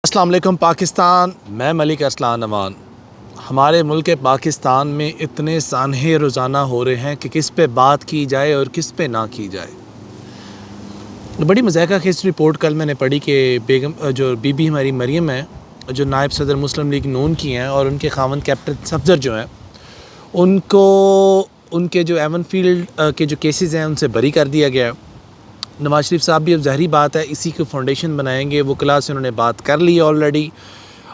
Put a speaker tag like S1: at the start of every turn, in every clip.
S1: السلام علیکم پاکستان، میں ملک ارسلان امان۔ ہمارے ملک پاکستان میں اتنے سانحے روزانہ ہو رہے ہیں کہ کس پہ بات کی جائے اور کس پہ نہ کی جائے۔ بڑی مضحکہ خیز رپورٹ کل میں نے پڑھی کہ جو بی بی ہماری مریم ہیں، جو نائب صدر مسلم لیگ نون کی ہیں، اور ان کے خاوند کیپٹن صفدر جو ہیں، ان کے جو ایون فیلڈ کے جو کیسز ہیں ان سے بری کر دیا گیا ہے۔ نواز شریف صاحب بھی اب ظاہری بات ہے اسی کو فاؤنڈیشن بنائیں گے، وہ کلاس سے انہوں نے بات کر لی آلریڈی،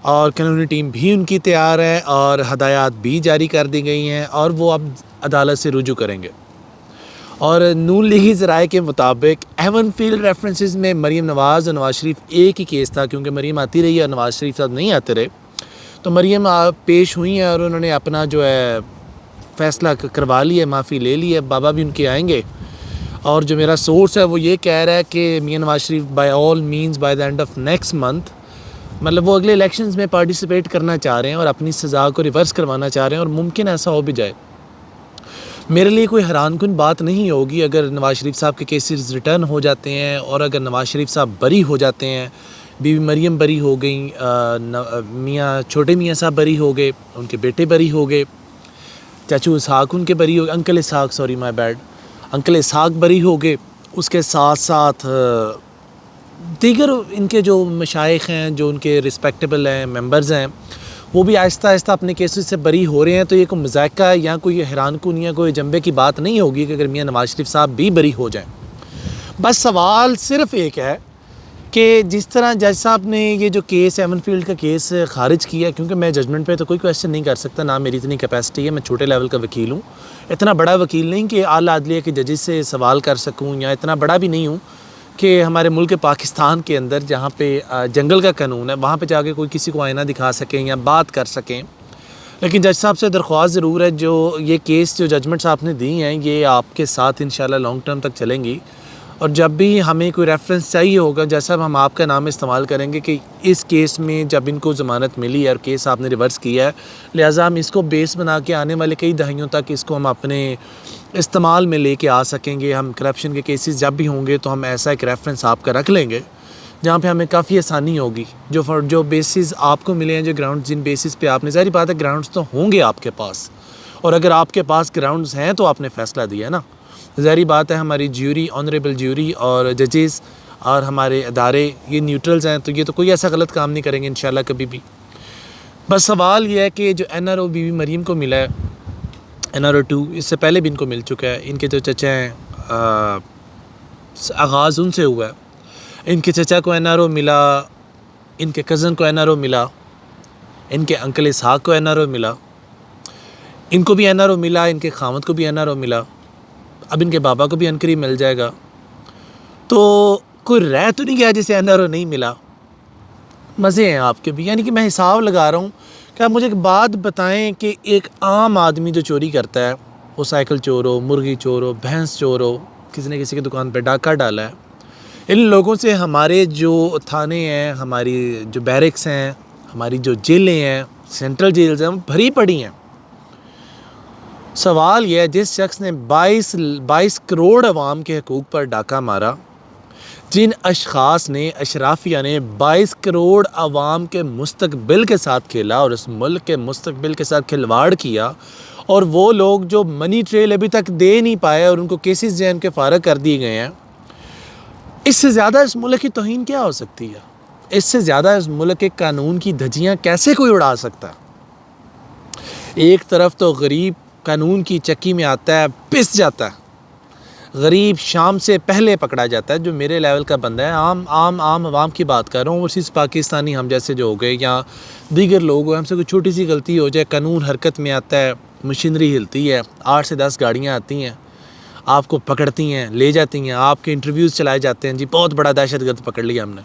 S1: اور قانونی ٹیم بھی ان کی تیار ہے اور ہدایات بھی جاری کر دی گئی ہیں، اور وہ اب عدالت سے رجوع کریں گے۔ اور نون لیگی ذرائع کے مطابق ایون فیلڈ ریفرنسز میں مریم نواز اور نواز شریف ایک ہی کیس تھا، کیونکہ مریم آتی رہی اور نواز شریف صاحب نہیں آتے رہے، تو مریم پیش ہوئی ہیں اور انہوں نے اپنا جو ہے فیصلہ کروا لیا، معافی لے لی ہے، بابا بھی ان کے آئیں گے۔ اور جو میرا سورس ہے وہ یہ کہہ رہا ہے کہ Mian Nawaz Sharif by all means by the end of next month, مطلب وہ اگلے الیکشنز میں پارٹیسپیٹ کرنا چاہ رہے ہیں اور اپنی سزا کو ریورس کروانا چاہ رہے ہیں، اور ممکن ایسا ہو بھی جائے۔ میرے لیے کوئی حیران کن بات نہیں ہوگی اگر نواز شریف صاحب کے کیسز ریٹرن ہو جاتے ہیں، اور اگر نواز شریف صاحب بری ہو جاتے ہیں، بی بی مریم بری ہو گئیں، چھوٹے میاں صاحب بری ہو گئے، ان کے بیٹے بری ہو گئے، چاچو اسحاق ان کے بری ہو گئے، انکل اسحاق انکل اسحاق بری ہو گئے، اس کے ساتھ ساتھ دیگر ان کے جو مشائخ ہیں، جو ان کے رسپیکٹیبل ہیں، ممبرز ہیں، وہ بھی آہستہ آہستہ اپنے کیسز سے بری ہو رہے ہیں۔ تو یہ کوئی مذائقہ یا کوئی حیران کن یا کوئی جنبے کی بات نہیں ہوگی کہ اگر میاں نواز شریف صاحب بھی بری ہو جائیں۔ بس سوال صرف ایک ہے کہ جس طرح جج صاحب نے یہ جو کیس ایون فیلڈ کا کیس خارج کیا، کیونکہ میں ججمنٹ پہ تو کوئی کویسچن نہیں کر سکتا، نہ میری اتنی کیپیسٹی ہے، میں چھوٹے لیول کا وکیل ہوں، اتنا بڑا وکیل نہیں کہ اعلیٰ عدلیہ کے ججز سے سوال کر سکوں، یا اتنا بڑا بھی نہیں ہوں کہ ہمارے ملک پاکستان کے اندر جہاں پہ جنگل کا قانون ہے وہاں پہ جا کے کوئی کسی کو آئینہ دکھا سکیں یا بات کر سکیں۔ لیکن جج صاحب سے درخواست ضرور ہے، جو یہ کیس جو ججمنٹس آپ نے دی ہیں یہ آپ کے ساتھ انشاءاللہ لانگ ٹرم تک چلیں گی، اور جب بھی ہمیں کوئی ریفرنس چاہیے ہوگا جیسا ہم آپ کا نام استعمال کریں گے کہ اس کیس میں جب ان کو ضمانت ملی ہے اور کیس آپ نے ریورس کیا ہے، لہٰذا ہم اس کو بیس بنا کے آنے والے کئی دہائیوں تک اس کو ہم اپنے استعمال میں لے کے آ سکیں گے۔ ہم کرپشن کے کیسز جب بھی ہوں گے تو ہم ایسا ایک ریفرنس آپ کا رکھ لیں گے جہاں پہ ہمیں کافی آسانی ہوگی، جو بیسز آپ کو ملے ہیں، جو گراؤنڈ جن بیسز پہ آپ نے، ظاہری بات ہے گراؤنڈز تو ہوں گے آپ کے پاس، اور اگر آپ کے پاس گراؤنڈز ہیں تو آپ نے فیصلہ دیا ہے نا۔ ظاہری بات ہے ہماری جیوری، آنریبل جیوری اور ججز اور ہمارے ادارے یہ نیوٹرلز ہیں، تو یہ تو کوئی ایسا غلط کام نہیں کریں گے انشاءاللہ کبھی بھی۔ بس سوال یہ ہے کہ جو N R O Bibi Maryam کو ملا ہے، NRO2 اس سے پہلے بھی ان کو مل چکا ہے، ان کے جو چچا ہیں آغاز ان سے ہوا ہے، ان کے چچا کو NRO ملا، ان کے کزن کو NRO ملا، ان کے انکل اسحاق کو NRO ملا، ان کو بھی NRO ملا، ان کے خاوند کو بھی NRO ملا، اب ان کے بابا کو بھی انقریب مل جائے گا۔ تو کوئی رہ تو نہیں گیا جسے NRO نہیں ملا؟ مزے ہیں آپ کے بھی، یعنی کہ میں حساب لگا رہا ہوں کہ آپ مجھے ایک بات بتائیں کہ ایک عام آدمی جو چوری کرتا ہے، وہ سائیکل چور ہو، مرغی چور ہو، بھینس چور ہو، کسی نے کسی کی دکان پہ ڈاکہ ڈالا ہے، ان لوگوں سے ہمارے جو تھانے ہیں، ہماری جو بیرکس ہیں، ہماری جو جیلیں ہیں، سینٹرل جیلز ہیں، وہ بھری پڑی ہیں۔ سوال یہ ہے جس شخص نے 22 کروڑ عوام کے حقوق پر ڈاکہ مارا، جن اشخاص نے، اشرافیہ نے 22 کروڑ عوام کے مستقبل کے ساتھ کھیلا اور اس ملک کے مستقبل کے ساتھ کھلواڑ کیا، اور وہ لوگ جو منی ٹریل ابھی تک دے نہیں پائے اور ان کو کیسز جو ہیں ان کے فارغ کر دیے گئے ہیں، اس سے زیادہ اس ملک کی توہین کیا ہو سکتی ہے؟ اس سے زیادہ اس ملک کے قانون کی دھجیاں کیسے کوئی اڑا سکتا ہے؟ ایک طرف تو غریب قانون کی چکی میں آتا ہے، پس جاتا ہے، غریب شام سے پہلے پکڑا جاتا ہے، جو میرے لیول کا بندہ ہے، عام عوام کی بات کر رہا ہوں، اوورسیز پاکستانی ہم جیسے جو ہو گئے یا دیگر لوگ ہو، ہم سے کوئی چھوٹی سی غلطی ہو جائے، قانون حرکت میں آتا ہے، مشینری ہلتی ہے، 8 سے 10 گاڑیاں آتی ہیں، آپ کو پکڑتی ہیں، لے جاتی ہیں، آپ کے انٹرویوز چلائے جاتے ہیں، جی بہت بڑا دہشت گرد پکڑ لیا ہم نے،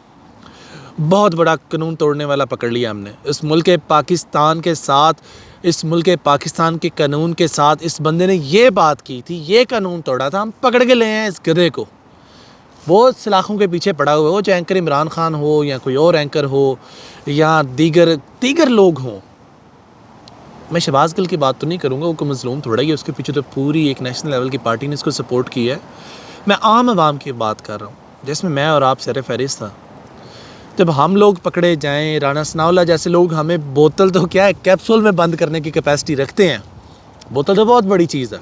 S1: بہت بڑا قانون توڑنے والا پکڑ لیا ہم نے، اس ملک پاکستان کے ساتھ، اس ملک پاکستان کے قانون کے ساتھ اس بندے نے یہ بات کی تھی، یہ قانون توڑا تھا، ہم پکڑ کے لے ہیں اس گدھے کو، وہ سلاخوں کے پیچھے پڑا ہوا ہو، چاہے اینکر عمران خان ہو یا کوئی اور اینکر ہو یا دیگر لوگ ہوں۔ میں شہباز گل کی بات تو نہیں کروں گا، وہ کوئی مظلوم تھوڑا ہی ہے، اس کے پیچھے تو پوری ایک نیشنل لیول کی پارٹی نے اس کو سپورٹ کی ہے۔ میں عام عوام کی بات کر رہا ہوں جس میں اور آپ سر فہرست تھا۔ جب ہم لوگ پکڑے جائیں، رانا ثناءاللہ جیسے لوگ ہمیں بوتل تو کیا ہے کیپسول میں بند کرنے کی کیپیسٹی رکھتے ہیں، بوتل تو بہت بڑی چیز ہے،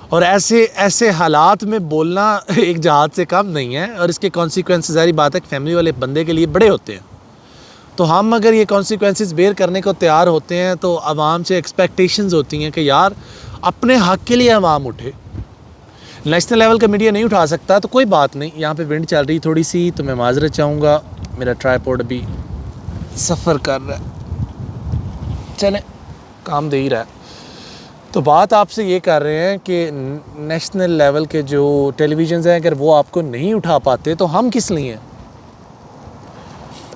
S1: اور ایسے حالات میں بولنا ایک جہاد سے کم نہیں ہے، اور اس کے کانسیکوینسز ظاہری بات ہے کہ فیملی والے بندے کے لیے بڑے ہوتے ہیں. تو ہم اگر یہ کانسیکوینسز بیئر کرنے کو تیار ہوتے ہیں تو عوام سے ایکسپیکٹیشنز ہوتی ہیں کہ یار اپنے حق کے لیے عوام اٹھے. نیشنل لیول کا میڈیا نہیں اٹھا سکتا تو کوئی بات نہیں. یہاں پہ ونڈ چل رہی تھوڑی سی تو میں معذرت چاہوں گا، میرا ٹرائیپوڈ ابھی سفر کر رہا ہے، چلیں کام دے ہی رہا ہے. تو بات آپ سے یہ کر رہے ہیں کہ نیشنل لیول کے جو ٹیلی ویژنز ہیں اگر وہ آپ کو نہیں اٹھا پاتے تو ہم کس لیے ہیں؟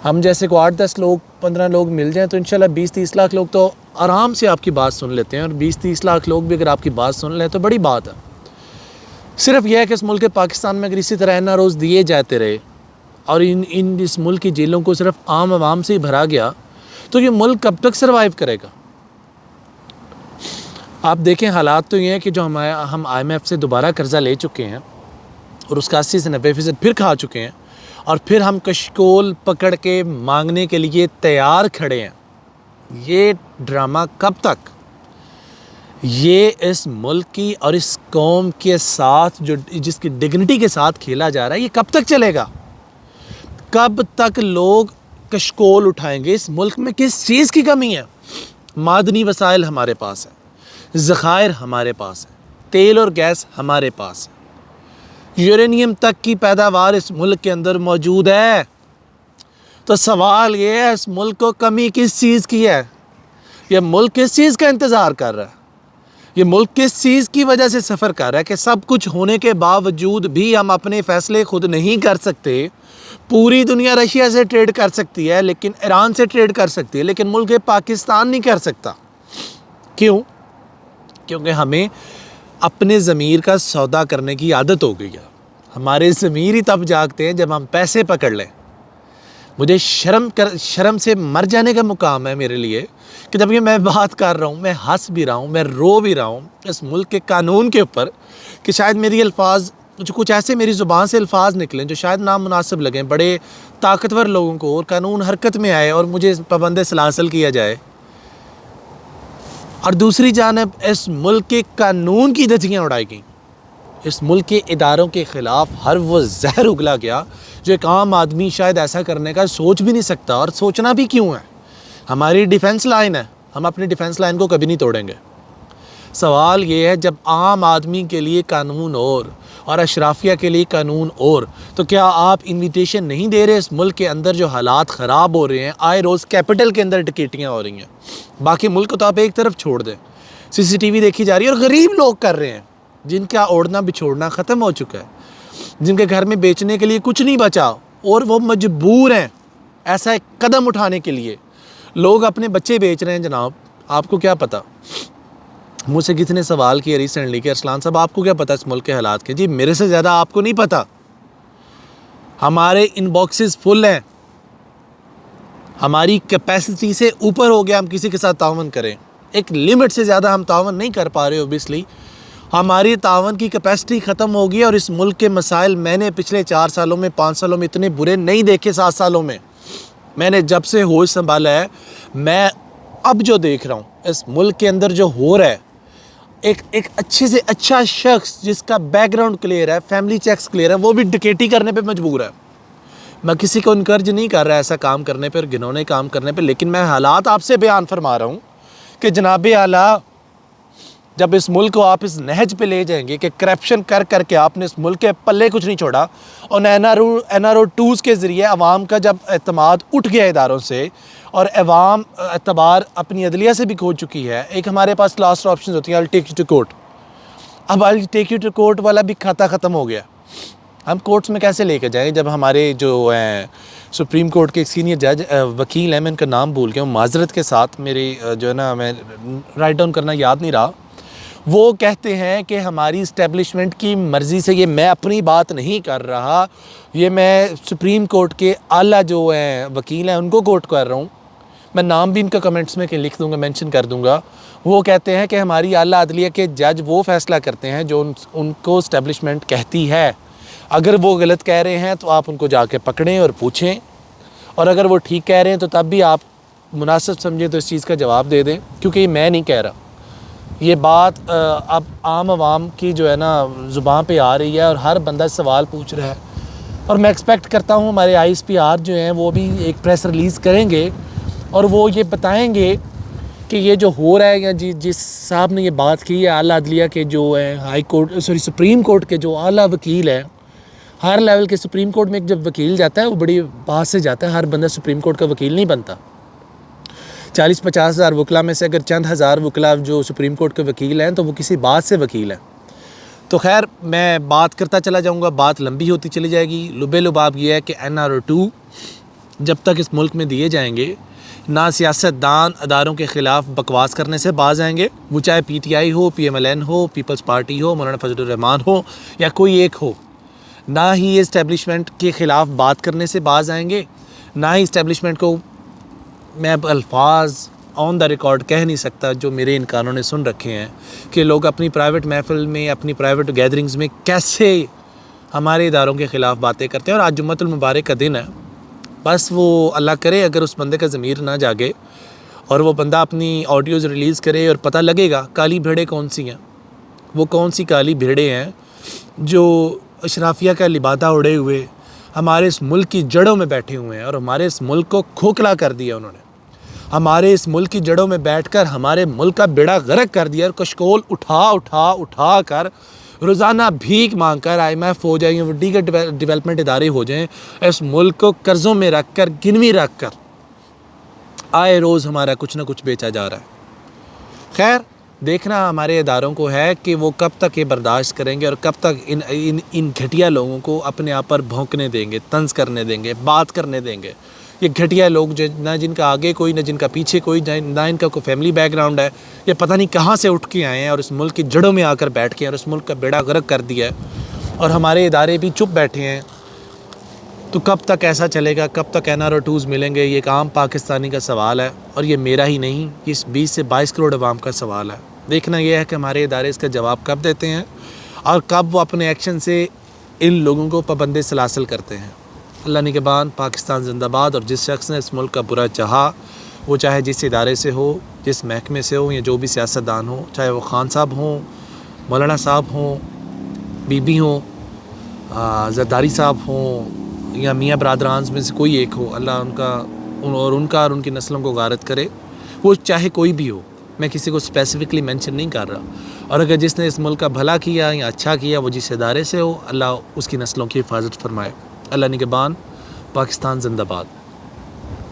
S1: ہم جیسے کو 8-10 لوگ 15 لوگ مل جائیں تو انشاءاللہ 20-30 لاکھ لوگ تو آرام سے آپ کی بات سن لیتے ہیں، اور 20-30 لاکھ لوگ بھی اگر آپ کی بات سن لیں تو بڑی بات ہے. صرف یہ ہے کہ اس ملک پاکستان میں اگر اسی طرح NROز دیے جاتے رہے اور اس ملک کی جیلوں کو صرف عام عوام سے ہی بھرا گیا تو یہ ملک کب تک سروائیو کرے گا؟ آپ دیکھیں حالات تو یہ ہیں کہ جو ہم IMF سے دوبارہ قرضہ لے چکے ہیں اور اس کا 80 سے 90% پھر کھا چکے ہیں، اور پھر ہم کشکول پکڑ کے مانگنے کے لیے تیار کھڑے ہیں. یہ ڈرامہ کب تک؟ یہ اس ملک کی اور اس قوم کے ساتھ جس کی ڈگنیٹی کے ساتھ کھیلا جا رہا ہے، یہ کب تک چلے گا؟ کب تک لوگ کشکول اٹھائیں گے؟ اس ملک میں کس چیز کی کمی ہے؟ معدنی وسائل ہمارے پاس ہیں، ذخائر ہمارے پاس ہیں، تیل اور گیس ہمارے پاس ہے، یورینیم تک کی پیداوار اس ملک کے اندر موجود ہے. تو سوال یہ ہے اس ملک کو کمی کس چیز کی ہے؟ یہ ملک کس چیز کا انتظار کر رہا ہے؟ یہ ملک کس چیز کی وجہ سے سفر کر رہا ہے کہ سب کچھ ہونے کے باوجود بھی ہم اپنے فیصلے خود نہیں کر سکتے؟ پوری دنیا رشیا سے ٹریڈ کر سکتی ہے، لیکن ایران سے ٹریڈ کر سکتی ہے، لیکن ملک پاکستان نہیں کر سکتا. کیوں؟ کیونکہ ہمیں اپنے ضمیر کا سودا کرنے کی عادت ہو گئی ہے. ہمارے ضمیر ہی تب جاگتے ہیں جب ہم پیسے پکڑ لیں. مجھے شرم سے مر جانے کا مقام ہے میرے لیے کہ جب یہ میں بات کر رہا ہوں، میں ہنس بھی رہا ہوں، میں رو بھی رہا ہوں اس ملک کے قانون کے اوپر، کہ شاید میری الفاظ کچھ ایسے میری زبان سے الفاظ نکلیں جو شاید نامناسب لگیں بڑے طاقتور لوگوں کو، اور قانون حرکت میں آئے اور مجھے پابند سلاسل کیا جائے، اور دوسری جانب اس ملک کے قانون کی دھجیاں اڑائی گئیں. اس ملک کے اداروں کے خلاف ہر وہ زہر اگلا گیا جو ایک عام آدمی شاید ایسا کرنے کا سوچ بھی نہیں سکتا. اور سوچنا بھی کیوں ہے؟ ہماری ڈیفنس لائن ہے، ہم اپنی ڈیفنس لائن کو کبھی نہیں توڑیں گے. سوال یہ ہے جب عام آدمی کے لیے قانون اور اشرافیہ کے لیے قانون تو کیا آپ انویٹیشن نہیں دے رہے اس ملک کے اندر جو حالات خراب ہو رہے ہیں؟ آئے روز کیپٹل کے اندر ڈکیٹیاں ہو رہی ہیں، باقی ملک کو تو آپ ایک طرف چھوڑ دیں. CCTV دیکھی جا رہی ہے اور غریب لوگ کر رہے ہیں جن کا اوڑھنا بچھوڑنا ختم ہو چکا ہے، جن کے گھر میں بیچنے کے لیے کچھ نہیں بچا، اور وہ مجبور ہیں ایسا ایک قدم اٹھانے کے لیے. لوگ اپنے بچے بیچ رہے ہیں جناب، آپ کو کیا پتہ؟ مجھ سے کتنے سوال کیے ریسنٹلی کہ ارسلان صاحب آپ کو کیا پتہ اس ملک کے حالات کے؟ جی میرے سے زیادہ آپ کو نہیں پتہ. ہمارے ان باکسز فل ہیں، ہماری کیپیسٹی سے اوپر ہو گیا ہم کسی کے ساتھ تعاون کریں. ایک لمٹ سے زیادہ ہم تعاون نہیں کر پا رہے اوبیسلی. ہماری تعاون کی کیپیسٹی ختم ہوگی، اور اس ملک کے مسائل میں نے پچھلے 4 سالوں میں 5 سالوں میں اتنے برے نہیں دیکھے. 7 سالوں میں میں نے جب سے ہوش سنبھالا ہے، میں اب جو دیکھ رہا ہوں اس ملک کے اندر جو ہو رہا ہے، ایک اچھے سے اچھا شخص جس کا بیک گراؤنڈ کلیئر ہے، فیملی چیکس کلیئر ہے، وہ بھی ڈکیٹی کرنے پہ مجبور ہے. میں کسی کو انکرج نہیں کر رہا ایسا کام کرنے پہ اور گھنونے کام کرنے پہ، لیکن میں حالات آپ سے بیان فرما رہا ہوں کہ جناب اعلیٰ جب اس ملک کو آپ اس نہج پہ لے جائیں گے کہ کرپشن کر کے آپ نے اس ملک کے پلے کچھ نہیں چھوڑا، اور NRO 2s کے ذریعے عوام کا جب اعتماد اٹھ گیا اداروں سے، اور عوام اعتبار اپنی عدلیہ سے بھی کھو چکی ہے، ایک ہمارے پاس لاسٹ آپشنز ہوتی ہیں I'll take you to court. اب I'll take you to court والا بھی کھاتا ختم ہو گیا. ہم کورٹس میں کیسے لے کے جائیں جب ہمارے جو سپریم کورٹ کے ایک سینئر جج وکیل ہیں، میں ان کا نام بھول گیا ہوں، معذرت کے ساتھ، میری جو ہے نا میں رائٹ ڈاؤن کرنا یاد نہیں رہا، وہ کہتے ہیں کہ ہماری اسٹیبلشمنٹ کی مرضی سے، یہ میں اپنی بات نہیں کر رہا، یہ میں سپریم کورٹ کے اعلیٰ جو ہیں وکیل ہیں ان کو کوٹ کر رہا ہوں، میں نام بھی ان کا کمنٹس میں لکھ دوں گا، مینشن کر دوں گا. وہ کہتے ہیں کہ ہماری اعلیٰ عدلیہ کے جج وہ فیصلہ کرتے ہیں جو ان کو اسٹیبلشمنٹ کہتی ہے. اگر وہ غلط کہہ رہے ہیں تو آپ ان کو جا کے پکڑیں اور پوچھیں، اور اگر وہ ٹھیک کہہ رہے ہیں تو تب بھی آپ مناسب سمجھیں تو اس چیز کا جواب دے دیں، کیونکہ یہ میں نہیں کہہ رہا، یہ بات اب عام عوام کی جو ہے نا زبان پہ آ رہی ہے اور ہر بندہ سوال پوچھ رہا ہے، اور میں ایکسپیکٹ کرتا ہوں ہمارے آئی ایس پی آر جو ہیں وہ بھی ایک پریس ریلیز کریں گے اور وہ یہ بتائیں گے کہ یہ جو ہو رہا ہے، یا جس صاحب نے یہ بات کی ہے اعلیٰ عدلیہ کے جو ہے سپریم کورٹ کے جو اعلیٰ وکیل ہیں، ہر لیول کے سپریم کورٹ میں ایک جب وکیل جاتا ہے وہ بڑی بات سے جاتا ہے، ہر بندہ سپریم کورٹ کا وکیل نہیں بنتا۔ 40-50 ہزار وکلا میں سے اگر چند ہزار وکلا جو سپریم کورٹ کے وکیل ہیں تو وہ کسی بات سے وکیل ہیں۔ تو خیر میں بات کرتا چلا جاؤں گا، بات لمبی ہوتی چلی جائے گی۔ لبے لباب یہ ہے کہ NRO2 جب تک اس ملک میں دیے جائیں گے، نہ سیاست دان اداروں کے خلاف بکواس کرنے سے باز آئیں گے، وہ چاہے PTI ہو، PMLN ہو، پیپلز پارٹی ہو، مولانا فضل الرحمان ہو یا کوئی ایک ہو، نہ ہی اسٹیبلشمنٹ کے خلاف بات کرنے سے باز آئیں گے، نہ ہی اسٹیبلشمنٹ کو میں الفاظ آن دا ریکارڈ کہہ نہیں سکتا جو میرے ان کانوں نے سن رکھے ہیں کہ لوگ اپنی پرائیویٹ محفل میں، اپنی پرائیویٹ گیدرنگز میں کیسے ہمارے اداروں کے خلاف باتیں کرتے ہیں۔ اور آج جمعۃ المبارک کا دن ہے، بس وہ اللہ کرے اگر اس بندے کا ضمیر نہ جاگے اور وہ بندہ اپنی آڈیوز ریلیز کرے اور پتہ لگے گا کالی بھیڑیں کون سی ہیں، وہ کون سی کالی بھیڑیں ہیں جو اشرافیہ کا لبادہ اڑے ہوئے ہمارے اس ملک کی جڑوں میں بیٹھے ہوئے ہیں اور ہمارے اس ملک کو کھوکھلا کر دیا انہوں نے، ہمارے اس ملک کی جڑوں میں بیٹھ کر ہمارے ملک کا بیڑا غرق کر دیا، اور کشکول اٹھا کر روزانہ بھیک مانگ کر IMF ہو جائیں یا دیگر ڈیولپمنٹ ادارے ہو جائیں، اس ملک کو قرضوں میں رکھ کر، گنوی رکھ کر آئے روز ہمارا کچھ نہ کچھ بیچا جا رہا ہے۔ خیر دیکھنا ہمارے اداروں کو ہے کہ وہ کب تک یہ برداشت کریں گے اور کب تک ان گھٹیا لوگوں کو اپنے آپ پر بھونکنے دیں گے، طنز کرنے دیں گے، بات کرنے دیں گے۔ یہ گھٹیا لوگ جو نہ جن کا آگے کوئی، نہ جن کا پیچھے کوئی، نہ ان کا کوئی فیملی بیک گراؤنڈ ہے، یہ پتہ نہیں کہاں سے اٹھ کے آئے ہیں اور اس ملک کی جڑوں میں آ کر بیٹھ کے اور اس ملک کا بیڑا غرق کر دیا ہے، اور ہمارے ادارے بھی چپ بیٹھے ہیں۔ تو کب تک ایسا چلے گا؟ کب تک NRO2s ملیں گے؟ یہ ایک عام پاکستانی کا سوال ہے، اور یہ میرا ہی نہیں، اس 20 سے 22 کروڑ عوام کا سوال ہے۔ دیکھنا یہ ہے کہ ہمارے ادارے اس کا جواب کب دیتے ہیں اور کب وہ اپنے ایکشن سے ان لوگوں کو پابند سلاسل کرتے ہیں۔ اللہ نگہبان، پاکستان زندہ باد۔ اور جس شخص نے اس ملک کا برا چاہا، وہ چاہے جس ادارے سے ہو، جس محکمے سے ہو، یا جو بھی سیاستدان ہو، چاہے وہ خان صاحب ہوں، مولانا صاحب ہوں، بی بی ہوں، زرداری صاحب ہوں، یا میاں برادران میں سے کوئی ایک ہو، اللہ ان کا اور ان کی نسلوں کو غارت کرے، وہ چاہے کوئی بھی ہو، میں کسی کو اسپیسیفکلی مینشن نہیں کر رہا۔ اور اگر جس نے اس ملک کا بھلا کیا یا اچھا کیا، وہ جس ادارے سے ہو، اللہ اس کی نسلوں کی حفاظت فرمائے۔ اللہ نگہبان، پاکستان زندہ باد۔